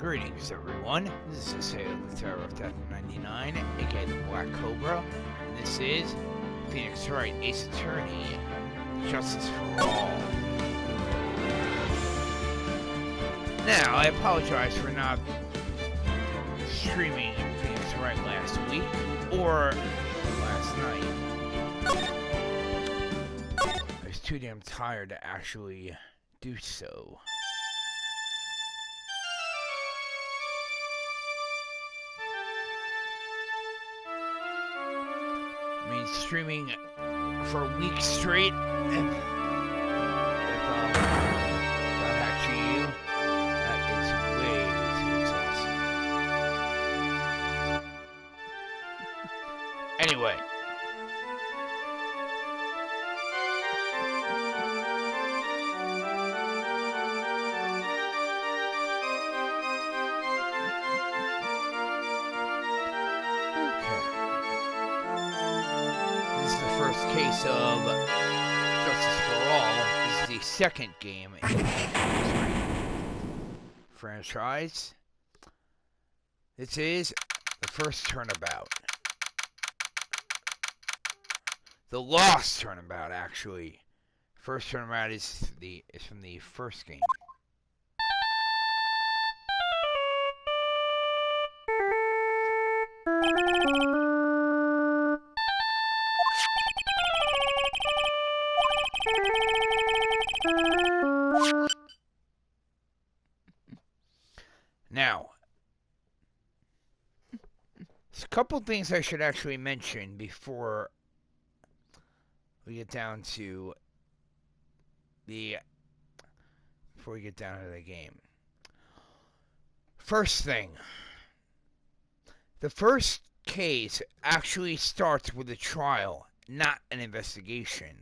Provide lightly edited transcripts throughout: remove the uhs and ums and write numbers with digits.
Greetings, everyone. This is the Terror of Death 99, aka the Black Cobra. And this is Phoenix Wright, Ace Attorney, Justice for All. Now, I apologize for not streaming Phoenix Wright last week or last night. I was too damn tired to actually do so. Streaming for a week straight with that actually that is way too exhausting. Anyway. Case of Justice for All. This is the second game in the franchise. This is the first Turnabout. The Lost Turnabout, actually. First Turnabout is from the first game. Now, there's a couple things I should actually mention before we get down to the game. First thing, the first case actually starts with a trial, not an investigation.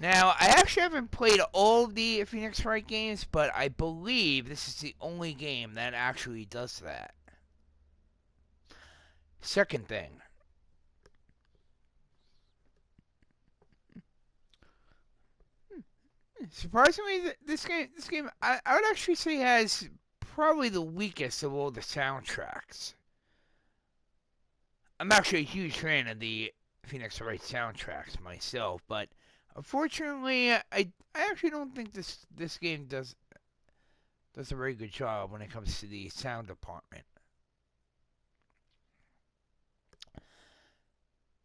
Now, I actually haven't played all the Phoenix Wright games, but I believe this is the only game that actually does that. Second thing. Surprisingly, this game, I would actually say has probably the weakest of all the soundtracks. I'm actually a huge fan of the Phoenix Wright soundtracks myself, but unfortunately, I actually don't think this game does a very good job when it comes to the sound department.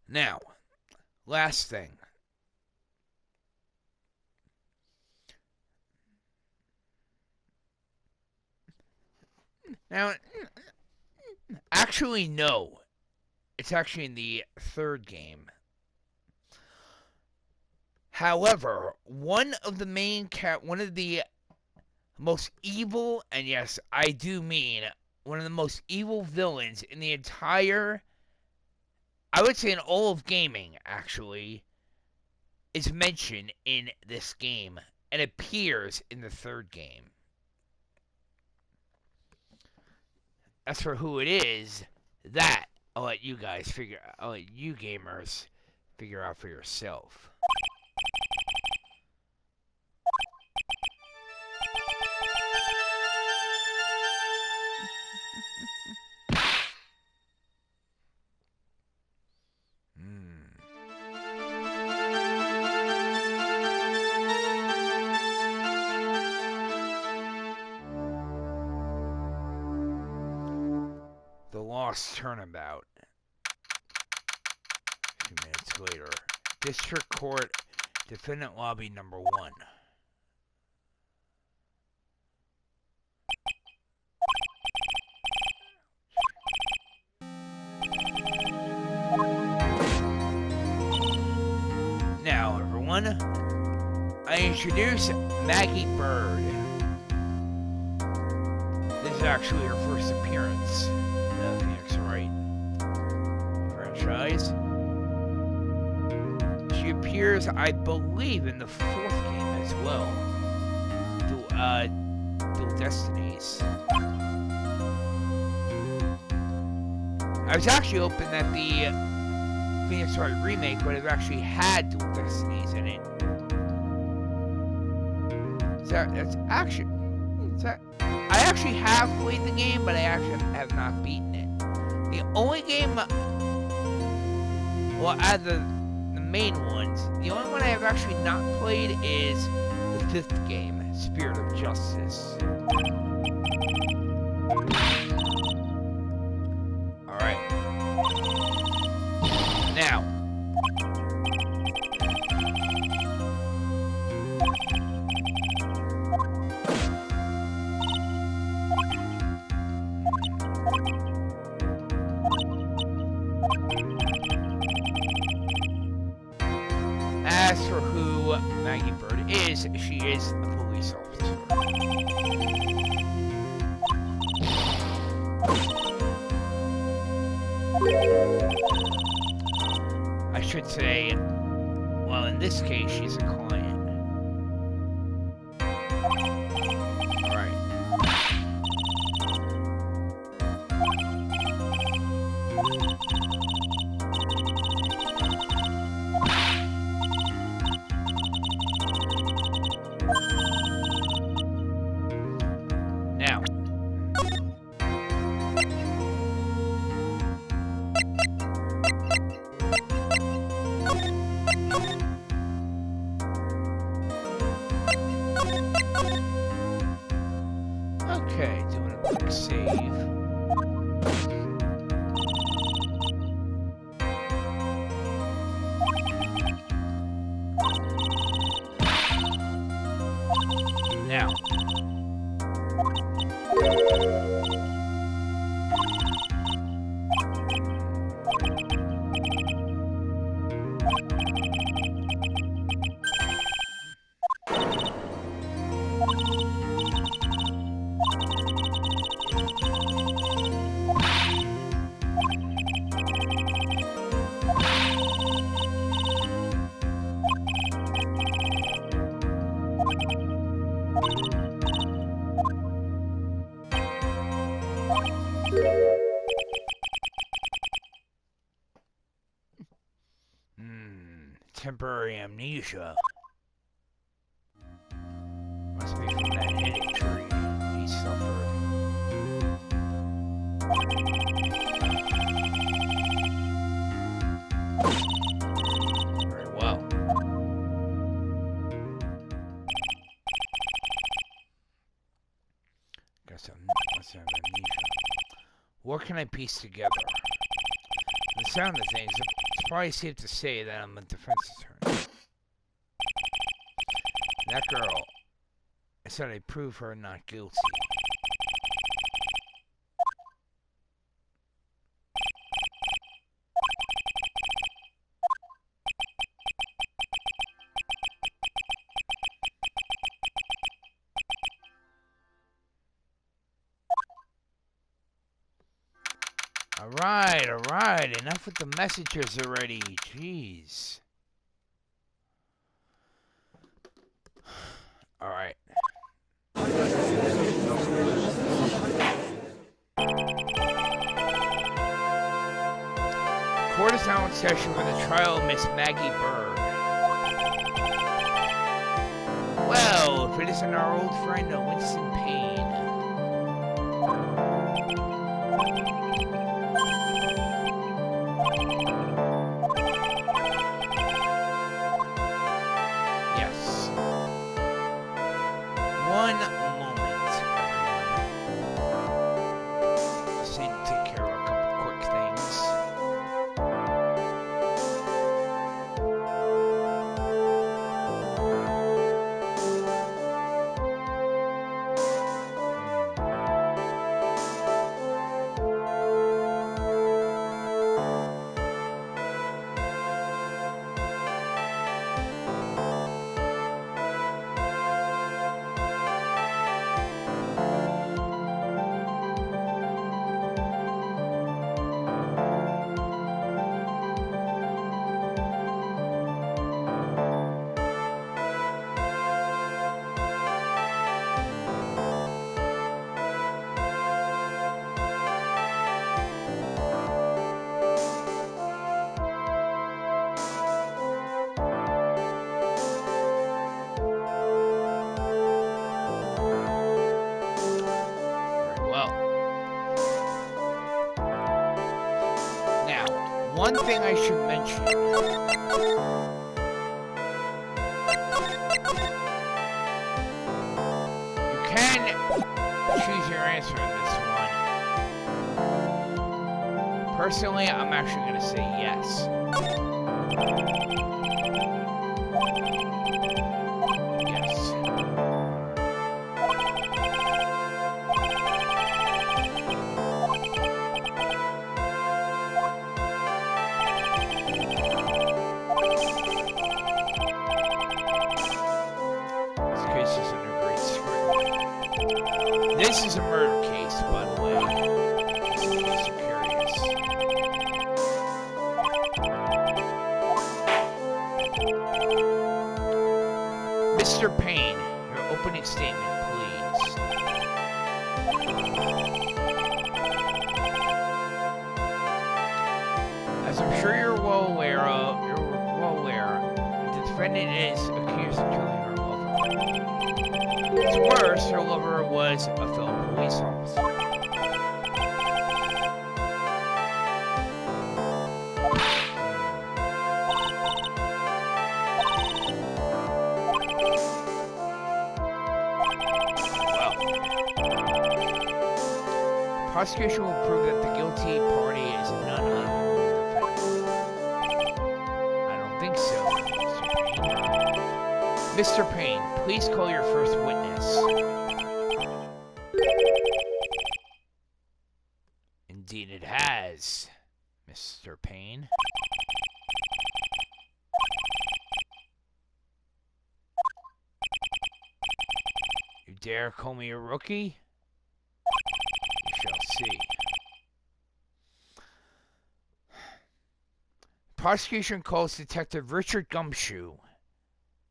Now, last thing. Now, actually, no. It's actually in the third game. However, one of the most evil, and yes, I do mean one of the most evil villains in the entire, I would say in all of gaming, actually, is mentioned in this game and appears in the third game. As for who it is, that I'll let you gamers figure out for yourself. The Lost Turnabout. A few minutes later. District Court, Defendant Lobby number 1. Now, everyone, I introduce Maggie Bird. This is actually her first appearance in the Phoenix Wright franchise. She appears, I believe, in the fourth game as well. Dual Destinies. I was actually hoping that the Phoenix Wright remake would have actually had Dual Destinies in it. That's actually. I actually have played the game, but I actually have not beaten it. The only game, well, out of the main ones, the only one I have actually not played is the 5th game, Spirit of Justice. Alright. Now. As for who Maggie Bird is, she is a police officer. I should say, well, in this case, she's a client. Alright. Now. Okay, doing a quick save. Now. Temporary amnesia. Must be from that head injury he suffered. Very well. Guess I'm amnesia. What can I piece together? The sound of things, it's probably safe to say that I'm a defense attorney. That girl, I said I'd prove her not guilty. Alright, enough with the messages already, jeez. Alright. Court is now in session for the trial of Miss Maggie Bird. Well, if it isn't our old friend Winston Payne. Yes. One moment, everyone. Just need to take care of a couple quick things. one thing I should mention. You can choose your answer in this one. Personally, I'm actually going to say yes. This is a murder case, by the way. Just curious. Mr. Payne, your opening statement, please. As I'm sure you're well aware, the defendant is accused of killing her lover. What's worse, her lover was a fellow police officer. Well, prosecution will prove that the guilty party is none other than the defendant. I don't think so, Mr. Payne. Mr. Payne, please call your first witness. Indeed it has, Mr. Payne. You dare call me a rookie? You shall see. Prosecution calls Detective Richard Gumshoe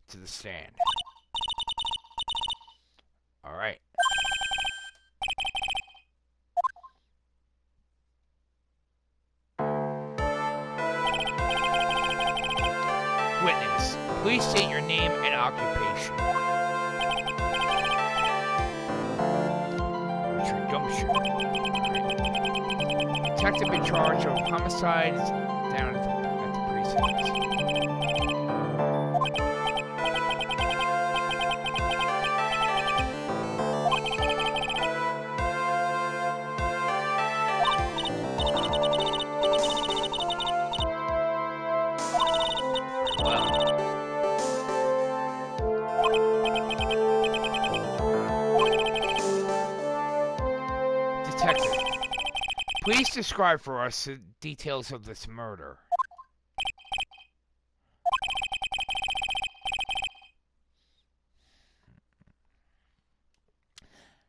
to the stand. All right. Witness, please state your name and occupation. Richard Gumshoe. Right. Detective in charge of homicides down at the precinct. Detective, please describe for us the details of this murder.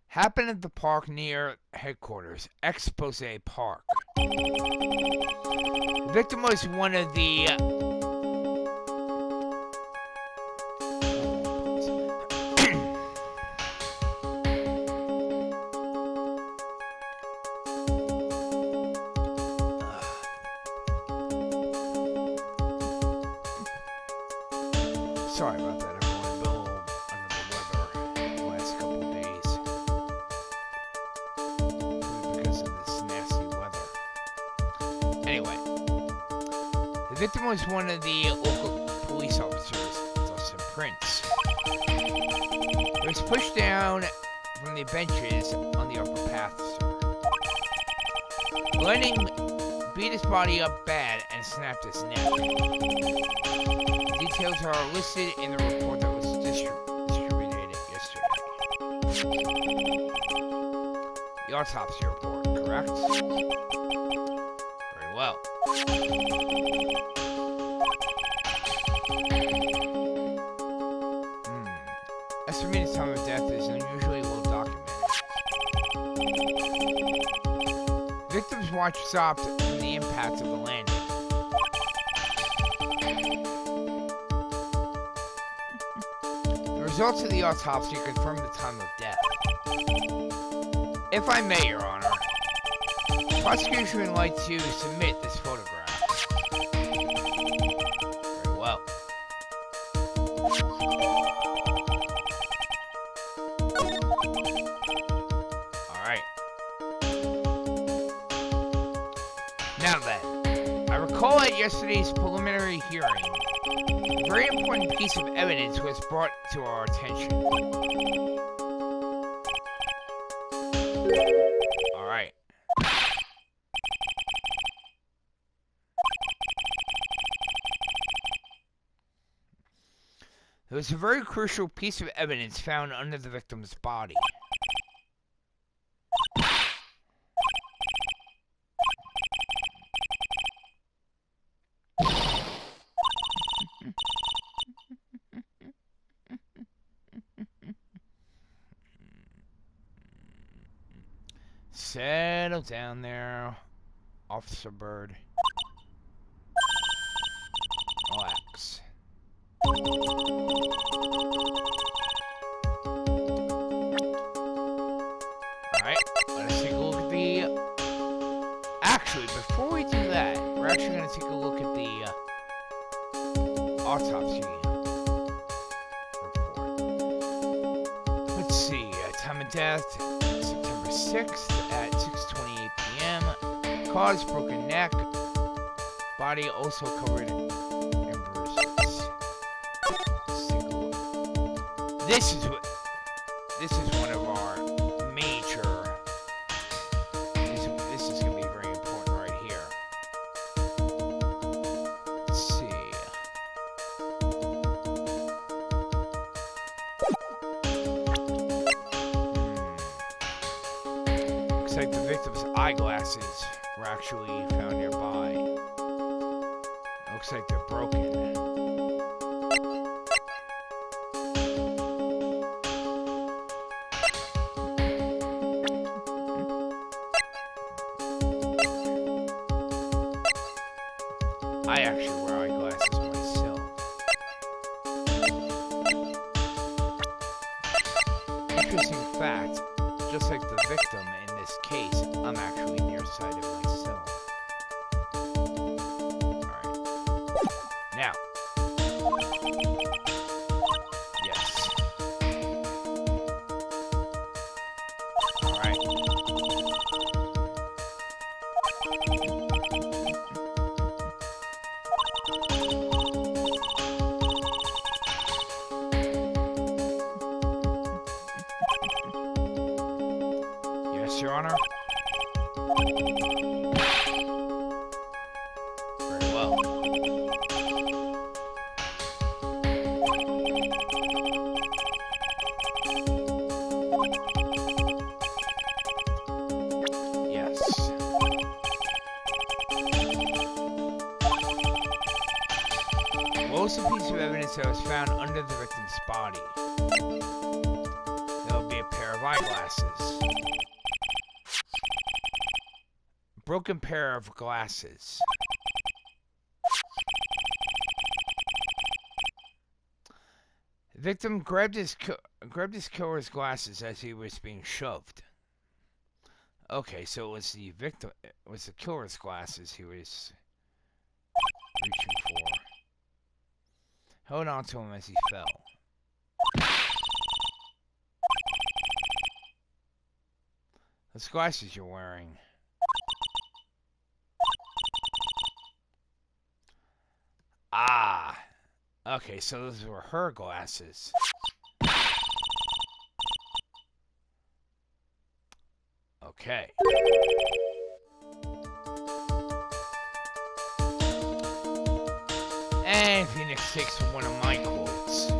Happened at the park near headquarters, Expose Park. The victim was one of the... Sorry about that, everyone. I've been a little under the weather the last couple of days. Because of this nasty weather. Anyway, the victim was one of the local police officers, Dustin Prince. He was pushed down from the benches on the upper path, sir. Lenning beat his body up bad and snapped his neck. Details are listed in the report that was distributed yesterday. The autopsy report, correct? Very well. Estimated time of death is unusually well documented. Victim's watch stopped from the impact of the landing. The results of the autopsy confirm the time of death. If I may, Your Honor, the prosecution would like to submit this photograph. Very well. Alright. Now then, I recall recall at yesterday's preliminary hearing, a very important piece of evidence was brought to our attention. Alright. There was a very crucial piece of evidence found under the victim's body. Settle down there, Officer Bird. Relax. Alright, let's take a look at the... Actually, before we do that, we're actually going to take a look at the autopsy report. Let's see, time of death, September 6th at 6:28 p.m. Cause, broken neck. Body also covered in bruises. Let's take a look. This is one of our major... This is going to be very important right here. Let's see. Looks like the victim's eyeglasses were actually found nearby. Looks like they're broken. I actually wear eyeglasses myself. Interesting fact, just like the victim in this case, I'm actually nearsighted myself. Alright. Now. Yes. Alright. Yes, Your Honor. Very well. Yes. What was the piece of evidence that was found under the victim's body? That would be a pair of eyeglasses. Broken pair of glasses. The victim grabbed his killer's glasses as he was being shoved. Okay, so it was the killer's glasses he was reaching for. Held on to him as he fell. Those glasses you're wearing. Ah, okay, so those were her glasses. Okay. And Phoenix takes one of my quotes.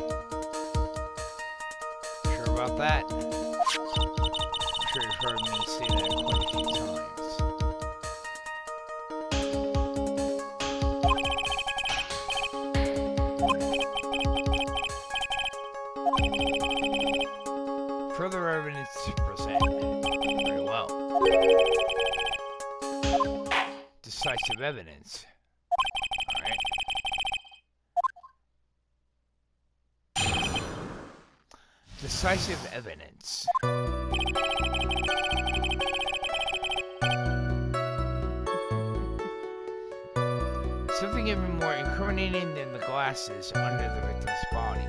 Sure about that? I'm sure you've heard me say that quite a few times. Further evidence to present. Very well. Decisive evidence. Alright. Decisive evidence. Something even more incriminating than the glasses under the victim's body.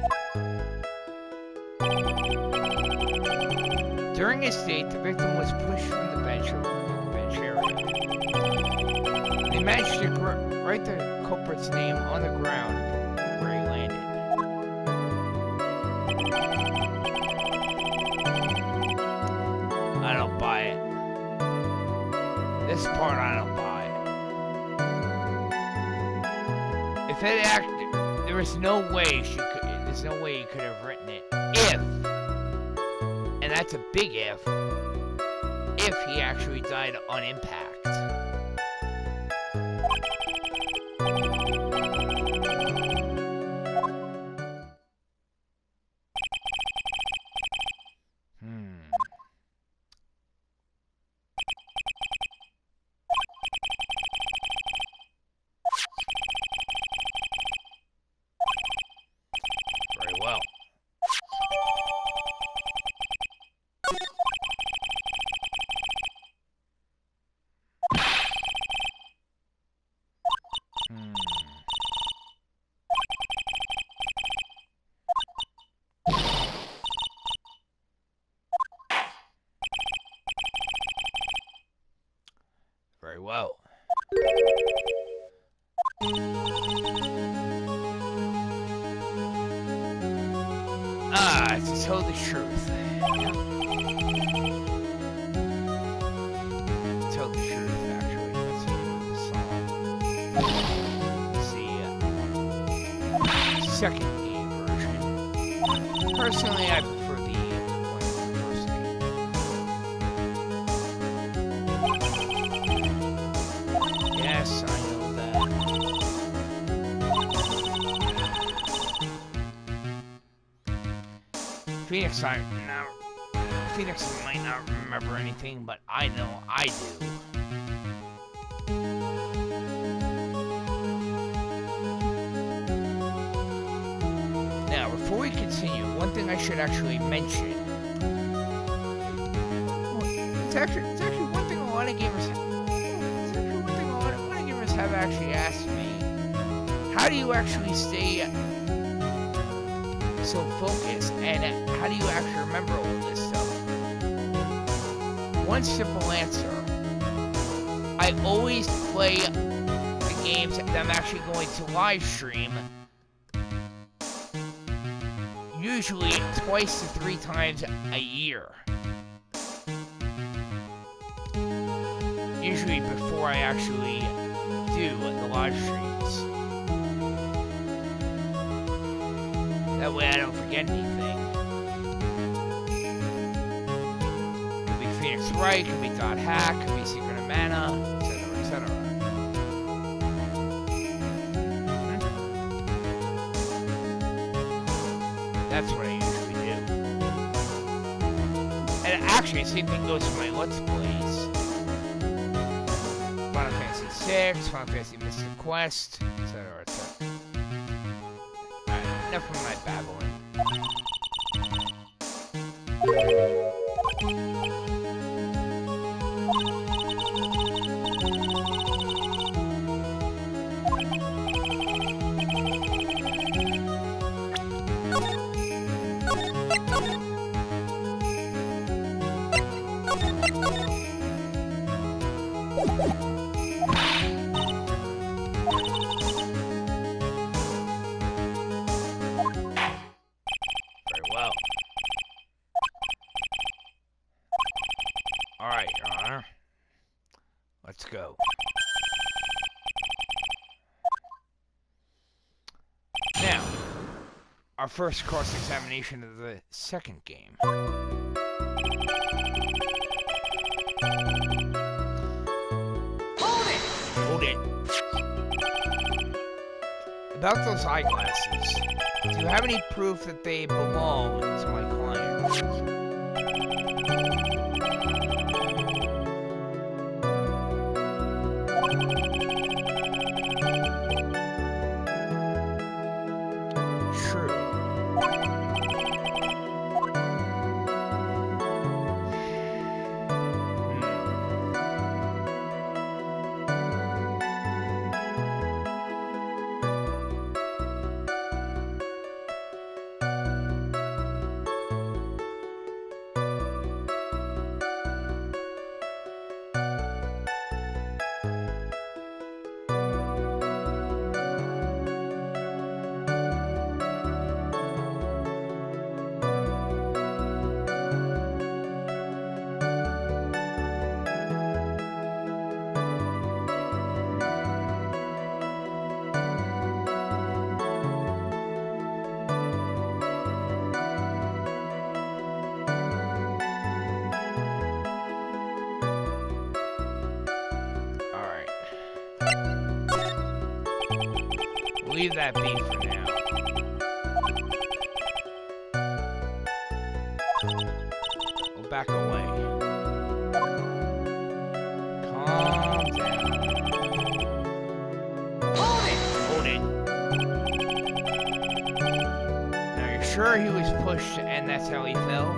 During his date, the victim was pushed from the bench area. They managed to write the culprit's name on the ground where he landed. I don't buy it. This part I don't buy. If it acted, there is no way she could. There's no way you could have written it if, and that's a big if he actually died on impact. Very well. Very well. To tell the truth. Tell the truth, actually. That's the name of the song. Let's see. Second game version. Personally, I prefer the first game. Yes, I know that. Phoenix might not remember anything, but I know I do. Now, before we continue, one thing I should actually mention. It's actually one thing a lot of gamers have actually asked me. How do you actually stay so focused, and how do you actually remember all this stuff? One simple answer. I always play the games that I'm actually going to live stream, usually twice to 3 times a year. Usually before I actually do the live streams. That way I don't forget anything. Could be Phoenix Wright, could be Dot Hack, could be Secret of Mana, etc., etc. That's what I usually do. And actually, the same thing goes for my Let's Plays. Final Fantasy VI, Final Fantasy Mystic Quest, etc., etc. Enough of my babbling. Alright, Your Honor. Let's go. Now, our first cross-examination of the second game. Hold it! Hold it. About those eyeglasses, do you have any proof that they belong to my client? leave that be for now. We'll back away. Calm down. Hold it! Now you're sure he was pushed and that's how he fell?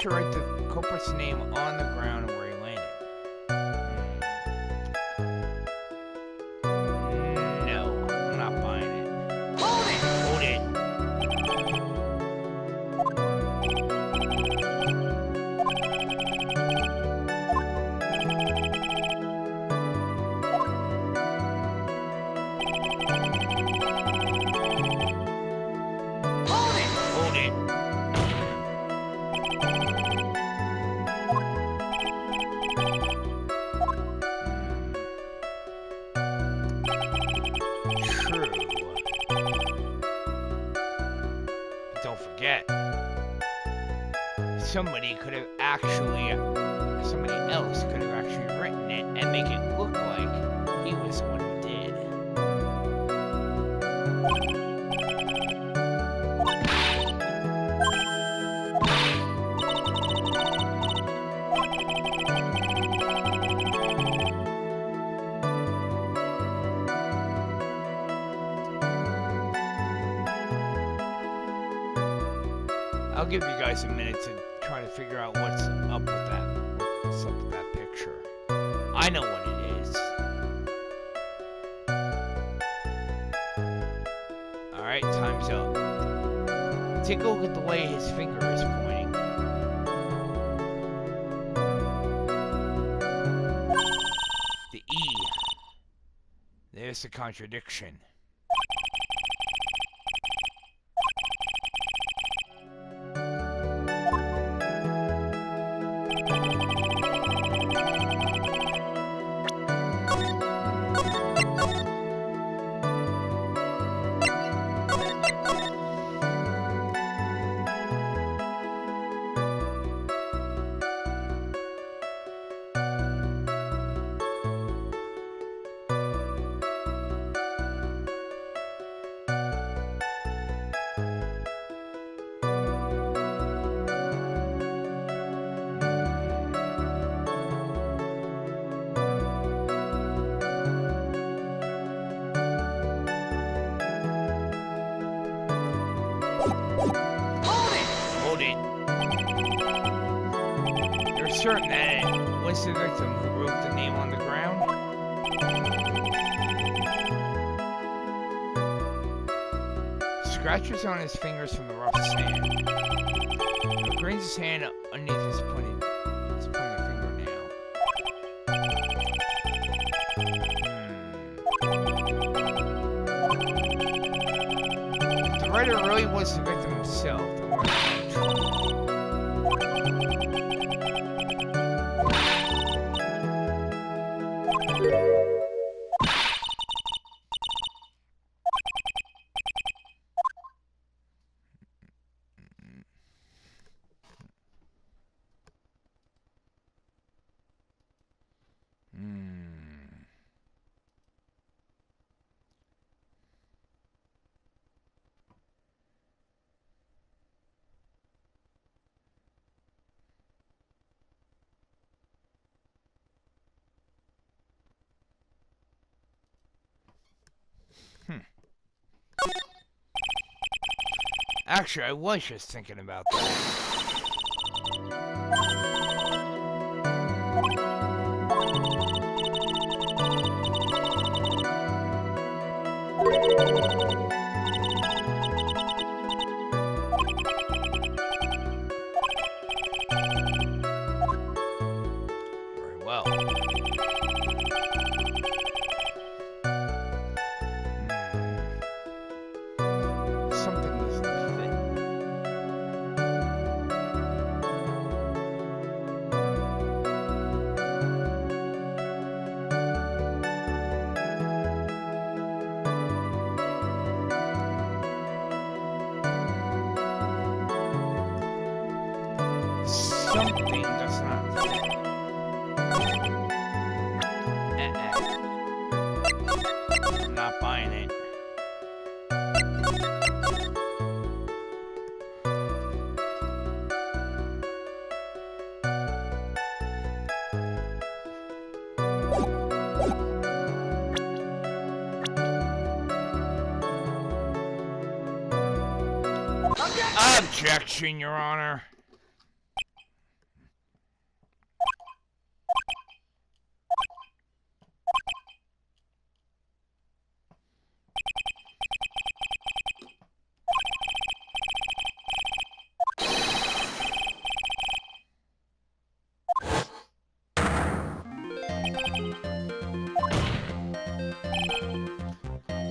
To write the culprit's name on the ground where he landed. No, I'm not buying it. Hold it! Hold it! Hold it! Hold it! Somebody else could have actually written it and make it look like he was the one who did. I'll give you guys a minute to try to figure out what's up with that picture. I know what it is. Alright, time's up. Take a look at the way his finger is pointing. The E. There's the contradiction. Certain that it was the victim who wrote the name on the ground? Scratches on his fingers from the rough sand. He brings his hand underneath his pointed fingernail. If the writer really was the victim himself, then we're not in trouble. Actually, I was just thinking about that. Very well. Something doesn't fit. something does not fit. I'm not buying it. Objection, Your Honor.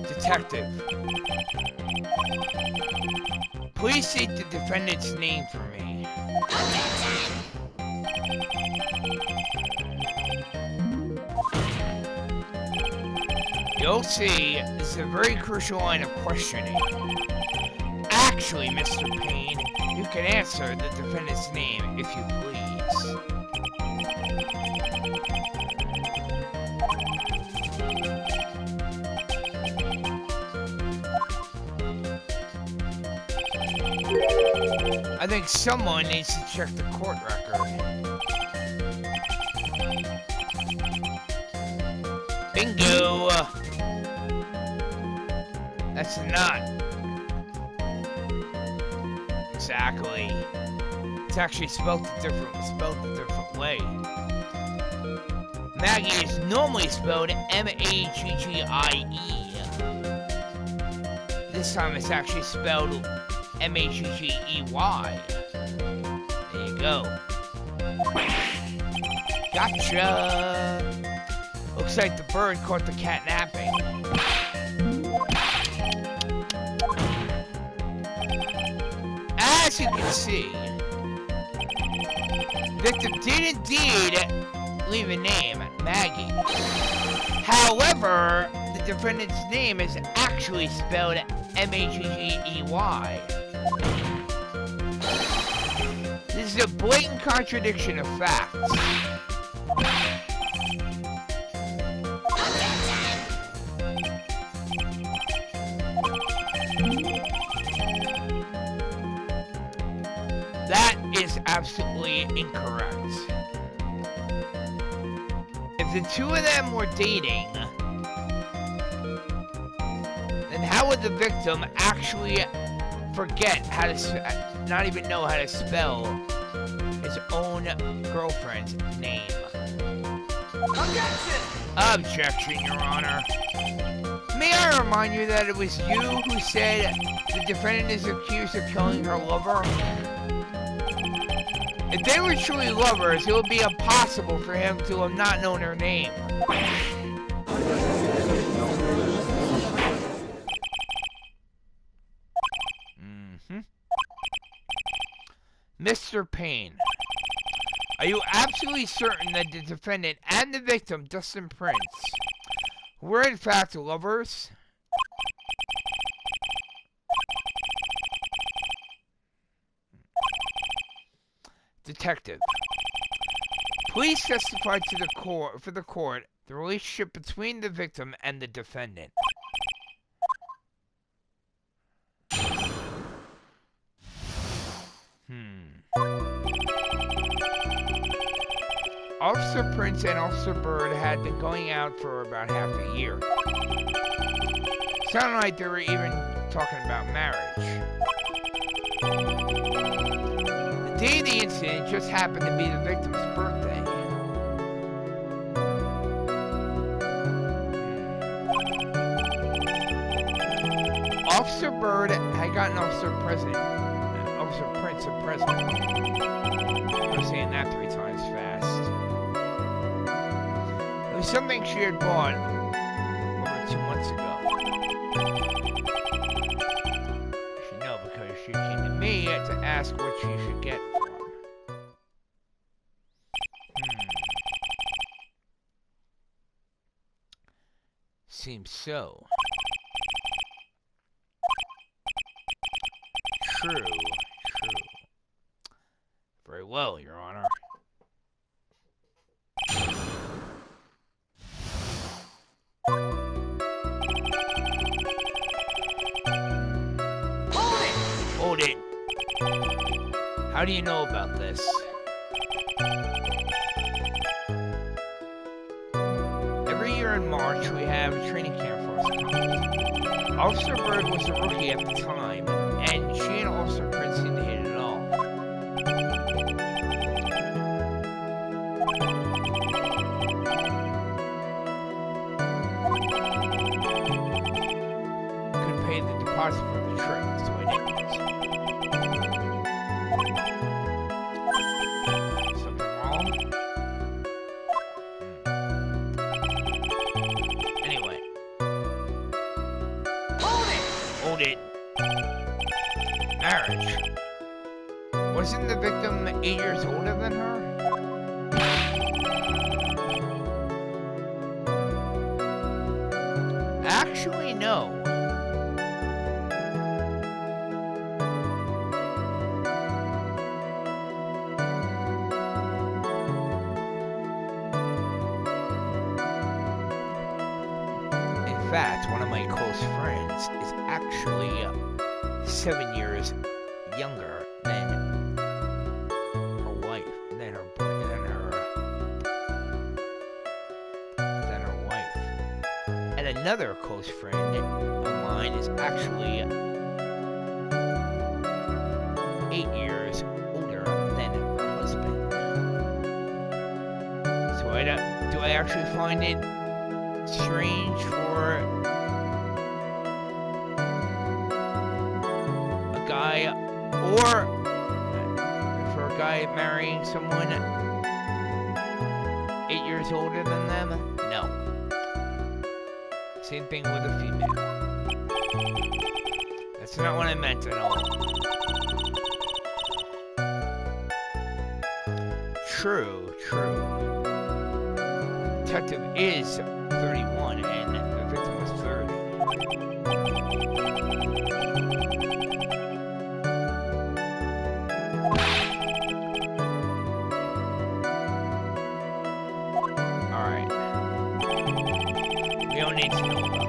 Detective, please state the defendant's name for me. You'll see, this is a very crucial line of questioning. Actually, Mr. Payne, you can answer the defendant's name if you please. I think someone needs to check the court record. Bingo! That's not exactly. It's actually spelled a different way. Maggie is normally spelled M-A-G-G-I-E. This time it's actually spelled M-A-G-G-E-Y. There you go. Gotcha! Looks like the bird caught the cat napping. As you can see, victim did indeed leave a name, Maggie. However, the defendant's name is actually spelled M-A-G-G-E-Y. This is a blatant contradiction of facts. That is absolutely incorrect. If the two of them were dating, then how would the victim actually forget how to, not even know how to spell his own girlfriend's name? Objection! Objection, Your Honor. May I remind you that it was you who said the defendant is accused of killing her lover? If they were truly lovers, it would be impossible for him to have not known her name. Mr. Payne, are you absolutely certain that the defendant and the victim, Dustin Prince, were in fact lovers? Detective, please testify to the court the relationship between the victim and the defendant. Officer Prince and Officer Bird had been going out for about half a year. Sounded like they were even talking about marriage. The day of the incident just happened to be the victim's birthday. Officer Bird had gotten Officer Prince a present. I'm saying that 3 times fast. It was something she had bought over 2 months ago. I should know because she came to me to ask what she should get for him. Seems so. True. Very well, Your Honor. Hold it! How do you know about this? Every year in March, we have a training camp for us. Officer Bird was a rookie at the time, and she and Officer Prince seemed to hit it off. Couldn't pay the deposit for the trip, so I didn't. Something wrong? Anyway. Hold it! Marriage. Wasn't the victim 8 years older than her? Actually, no. In fact, one of my close friends is actually 7 years younger than her wife, than her wife. And another close friend of mine is actually 8 years older than her husband. So do I actually find it strange for a guy, or for a guy marrying someone 8 years older than them? No. Same thing with a female. That's not what I meant at all. True. Detective is 31 and the victim was 30. Alright. We don't need to know about that.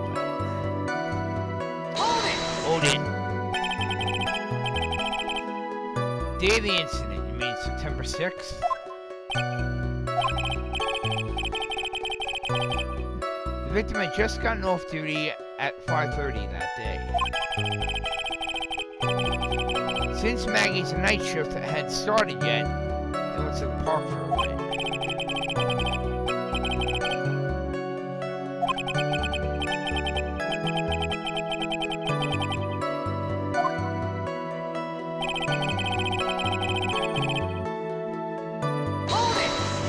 Hold it! Day of the incident, you mean September 6th? The victim had just gotten off duty at 5:30 that day. Since Maggie's night shift hadn't started yet, they went to the park for a bit.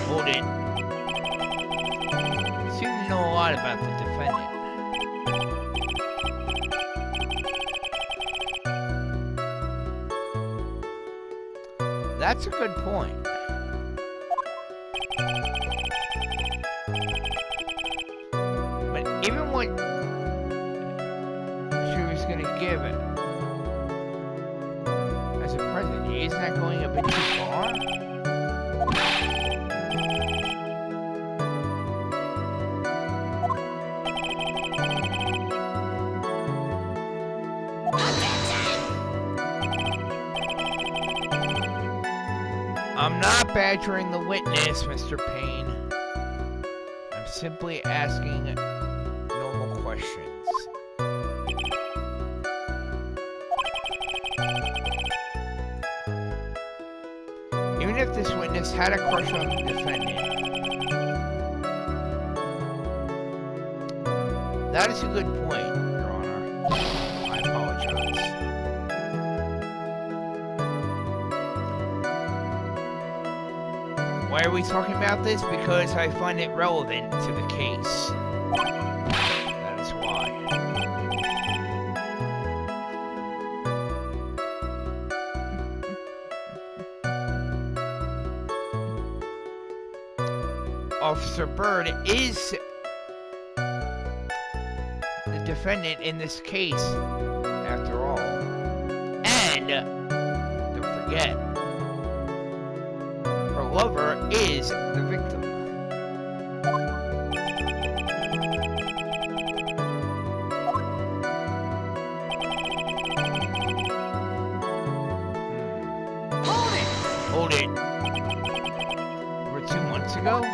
Hold it. Seem to know a lot about the defendant. That's a good point. But even what she was going to give it as a present, isn't that going a bit too far? I'm not badgering the witness, Mr. Payne. I'm simply asking normal questions. Even if this witness had a crush on the defendant, that is a good point, Your Honor. I apologize. Why are we talking about this? Because I find it relevant to the case. That is why. Officer Bird is the defendant in this case, after all. And, don't forget, Glover is the victim. Hold it. Over 2 months ago?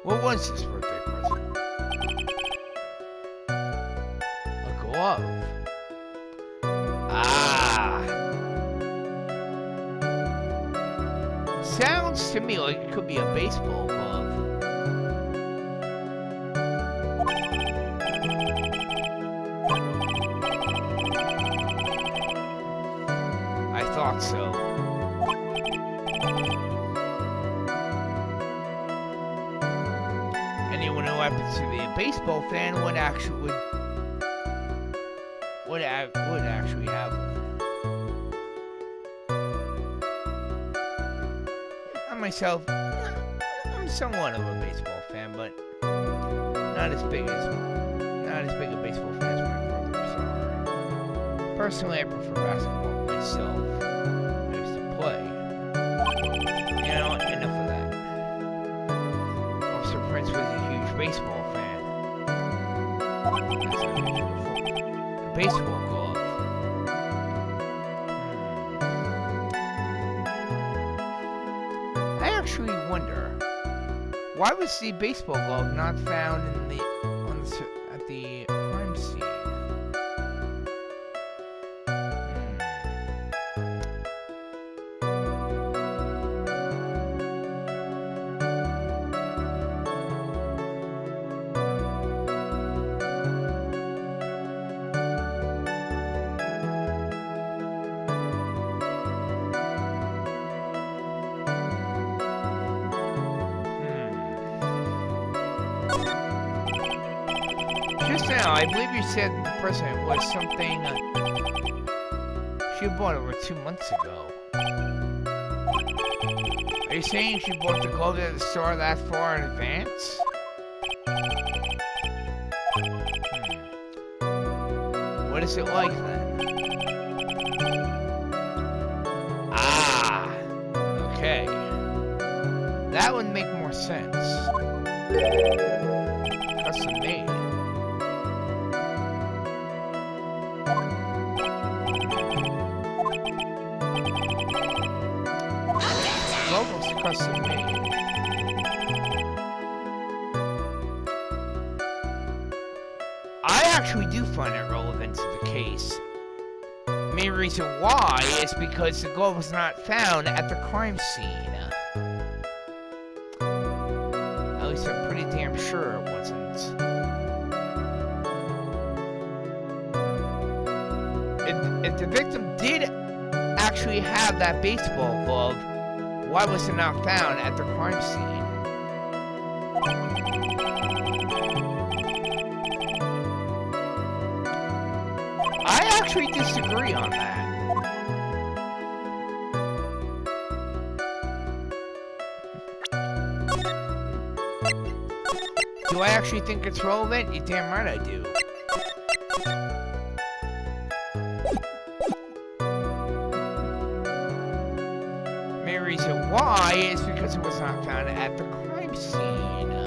What was his birthday present? A glove. Ah. Sounds to me like it could be a baseball glove. I thought so. Anyone who happens to be a baseball fan would actually have one. I myself, I'm somewhat of a baseball fan, but not as big a baseball fan as my brothers are. Personally, I prefer basketball myself. I used to play. You know, enough of that. Officer Prince was a huge baseball fan. As I mentioned before. A baseball glove. I actually wonder, why was the baseball glove not found at the crime scene? Just now, I believe you said the present was something she bought over 2 months ago. Are you saying she bought the glove at the store that far in advance? What is it like then? Ah, okay. That would make more sense. Custom made. Almost custom made. I actually do find it relevant to the case. The main reason why is because the glove was not found at the crime scene. At least I'm pretty damn sure it wasn't. If the victim did actually have that baseball glove, why was it not found at the crime scene? I actually disagree on that. Do I actually think it's relevant? You're damn right I do. Main reason why is because it was not found at the crime scene.